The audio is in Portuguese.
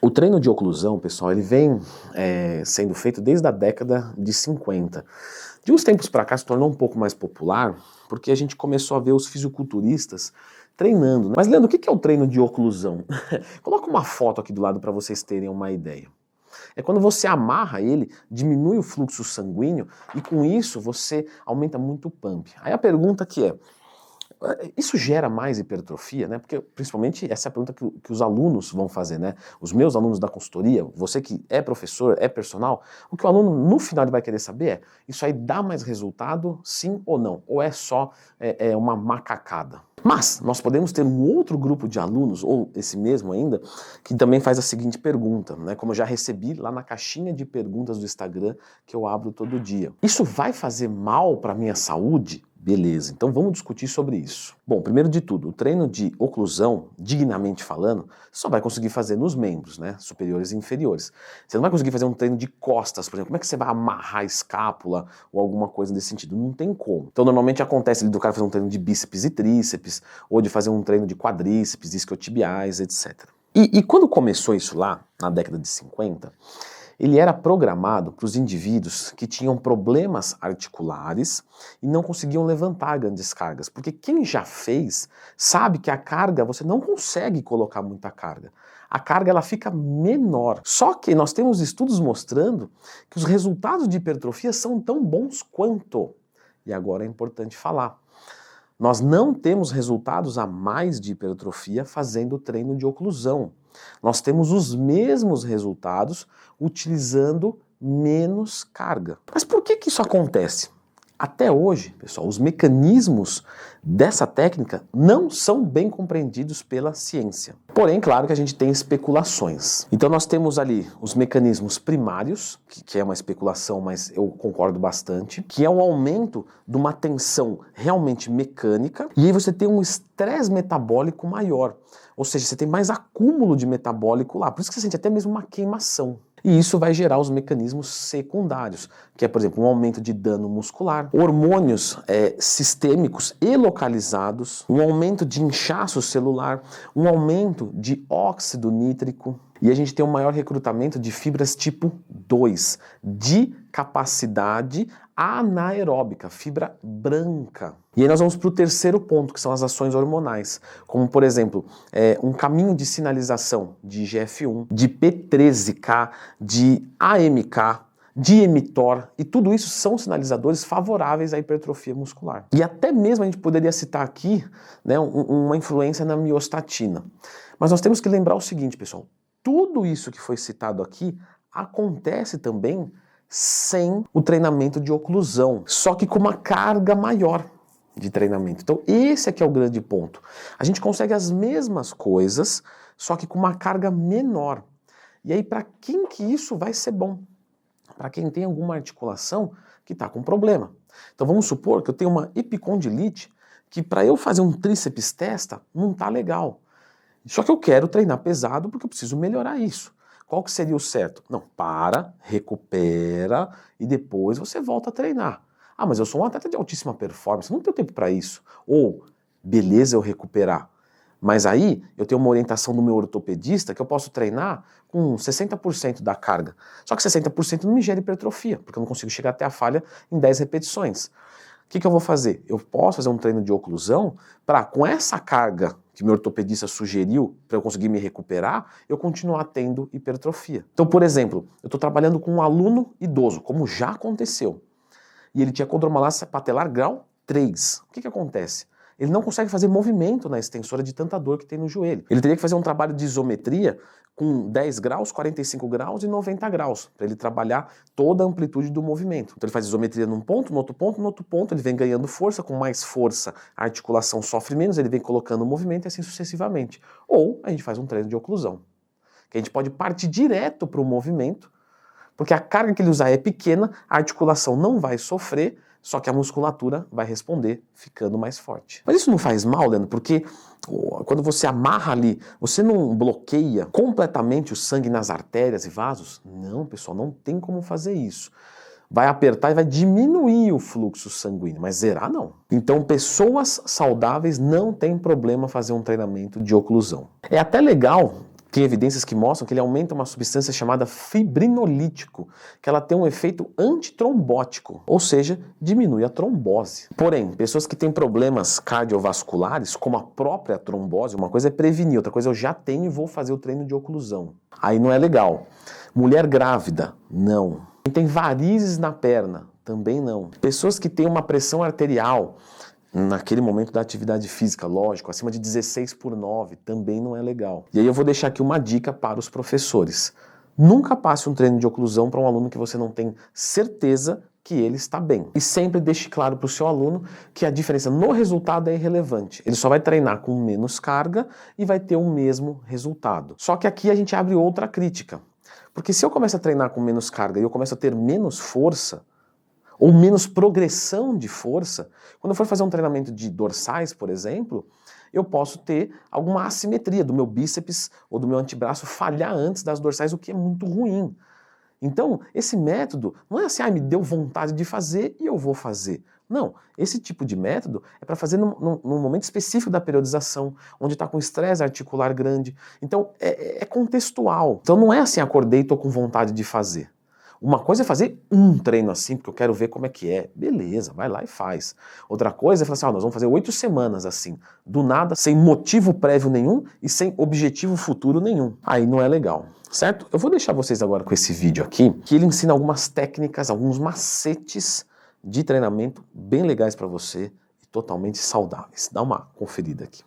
O treino de oclusão, pessoal, ele vem sendo feito desde a década de 50. De uns tempos para cá se tornou um pouco mais popular, porque a gente começou a ver os fisiculturistas treinando. Mas, Leandro, o que é o treino de oclusão? Coloca uma foto aqui do lado para vocês terem uma ideia. É quando você amarra ele, diminui o fluxo sanguíneo e com isso você aumenta muito o pump. Aí a pergunta que é, isso gera mais hipertrofia, né? Porque principalmente essa é a pergunta que os alunos vão fazer, né? Os meus alunos da consultoria, você que é professor, é personal, o que o aluno no final ele vai querer saber é, isso aí dá mais resultado, sim ou não? Ou é só uma macacada? Mas nós podemos ter um outro grupo de alunos, ou esse mesmo ainda, que também faz a seguinte pergunta, né? Como eu já recebi lá na caixinha de perguntas do Instagram que eu abro todo dia. Isso vai fazer mal para a minha saúde? Beleza, então vamos discutir sobre isso. Bom, primeiro de tudo, o treino de oclusão, dignamente falando, você só vai conseguir fazer nos membros, né, superiores e inferiores. Você não vai conseguir fazer um treino de costas, por exemplo. Como é que você vai amarrar a escápula ou alguma coisa desse sentido? Não tem como. Então normalmente acontece ali do cara fazer um treino de bíceps e tríceps, ou de fazer um treino de quadríceps, isquiotibiais, etc. E quando começou isso lá, na década de 50, ele era programado para os indivíduos que tinham problemas articulares e não conseguiam levantar grandes cargas, porque quem já fez sabe que a carga, você não consegue colocar muita carga. A carga ela fica menor. Só que nós temos estudos mostrando que os resultados de hipertrofia são tão bons quanto. E agora é importante falar. Nós não temos resultados a mais de hipertrofia fazendo o treino de oclusão. Nós temos os mesmos resultados utilizando menos carga. Mas por que isso acontece? Até hoje, pessoal, os mecanismos dessa técnica não são bem compreendidos pela ciência. Porém, claro que a gente tem especulações. Então nós temos ali os mecanismos primários, que é uma especulação, mas eu concordo bastante, que é o aumento de uma tensão realmente mecânica, e aí você tem um estresse metabólico maior. Ou seja, você tem mais acúmulo de metabólico lá, por isso que você sente até mesmo uma queimação. E isso vai gerar os mecanismos secundários, que é, por exemplo, um aumento de dano muscular, hormônios sistêmicos e localizados, um aumento de inchaço celular, um aumento de óxido nítrico, e a gente tem um maior recrutamento de fibras tipo 2, de capacidade anaeróbica, fibra branca. E aí nós vamos para o terceiro ponto, que são as ações hormonais, como por exemplo, um caminho de sinalização de IGF-1, de P13K, de AMK, de mTOR, e tudo isso são sinalizadores favoráveis à hipertrofia muscular. E até mesmo a gente poderia citar aqui, né, uma influência na miostatina. Mas nós temos que lembrar o seguinte, pessoal, tudo isso que foi citado aqui acontece também sem o treinamento de oclusão, só que com uma carga maior de treinamento. Então esse aqui é o grande ponto. A gente consegue as mesmas coisas, só que com uma carga menor. E aí para quem que isso vai ser bom? Para quem tem alguma articulação que está com problema. Então vamos supor que eu tenho uma epicondilite que para eu fazer um tríceps testa não está legal. Só que eu quero treinar pesado porque eu preciso melhorar isso. Qual que seria o certo? Não, recupera e depois você volta a treinar. Ah, mas eu sou um atleta de altíssima performance, não tenho tempo para isso. Ou, beleza eu recuperar, mas aí eu tenho uma orientação do meu ortopedista que eu posso treinar com 60% da carga. Só que 60% não me gera hipertrofia, porque eu não consigo chegar até a falha em 10 repetições. O que eu vou fazer? Eu posso fazer um treino de oclusão para, com essa carga que meu ortopedista sugeriu para eu conseguir me recuperar, eu continuar tendo hipertrofia. Então, por exemplo, eu estou trabalhando com um aluno idoso, como já aconteceu, e ele tinha condromalácia patelar grau 3. O que acontece? Ele não consegue fazer movimento na extensora de tanta dor que tem no joelho. Ele teria que fazer um trabalho de isometria com 10 graus, 45 graus e 90 graus, para ele trabalhar toda a amplitude do movimento. Então ele faz isometria num ponto, no outro ponto, no outro ponto, ele vem ganhando força, com mais força a articulação sofre menos, ele vem colocando o movimento e assim sucessivamente. Ou a gente faz um treino de oclusão, que a gente pode partir direto para o movimento, porque a carga que ele usar é pequena, a articulação não vai sofrer, só que a musculatura vai responder ficando mais forte. Mas isso não faz mal, Leandro, porque quando você amarra ali, você não bloqueia completamente o sangue nas artérias e vasos? Não, pessoal, não tem como fazer isso. Vai apertar e vai diminuir o fluxo sanguíneo, mas zerar não. Então pessoas saudáveis não tem problema fazer um treinamento de oclusão. É até legal Tem evidências que mostram que ele aumenta uma substância chamada fibrinolítico, que ela tem um efeito antitrombótico, ou seja, diminui a trombose. Porém, pessoas que têm problemas cardiovasculares, como a própria trombose, uma coisa é prevenir, outra coisa eu já tenho e vou fazer o treino de oclusão. Aí não é legal. Mulher grávida, não. Quem tem varizes na perna, também não. Pessoas que têm uma pressão arterial naquele momento da atividade física, lógico, acima de 16/9, também não é legal. E aí eu vou deixar aqui uma dica para os professores. Nunca passe um treino de oclusão para um aluno que você não tem certeza que ele está bem. E sempre deixe claro para o seu aluno que a diferença no resultado é irrelevante. Ele só vai treinar com menos carga e vai ter o mesmo resultado. Só que aqui a gente abre outra crítica. Porque se eu começo a treinar com menos carga e eu começo a ter menos força, ou menos progressão de força, quando eu for fazer um treinamento de dorsais, por exemplo, eu posso ter alguma assimetria do meu bíceps ou do meu antebraço falhar antes das dorsais, o que é muito ruim. Então, esse método não é assim, me deu vontade de fazer e eu vou fazer. Não, esse tipo de método é para fazer num momento específico da periodização, onde está com estresse articular grande. Então, é contextual. Então, não é assim, acordei e estou com vontade de fazer. Uma coisa é fazer um treino assim, porque eu quero ver como é que é. Beleza, vai lá e faz. Outra coisa é falar assim, nós vamos fazer 8 semanas assim, do nada, sem motivo prévio nenhum e sem objetivo futuro nenhum. Aí não é legal, certo? Eu vou deixar vocês agora com esse vídeo aqui, que ele ensina algumas técnicas, alguns macetes de treinamento bem legais para você e totalmente saudáveis. Dá uma conferida aqui.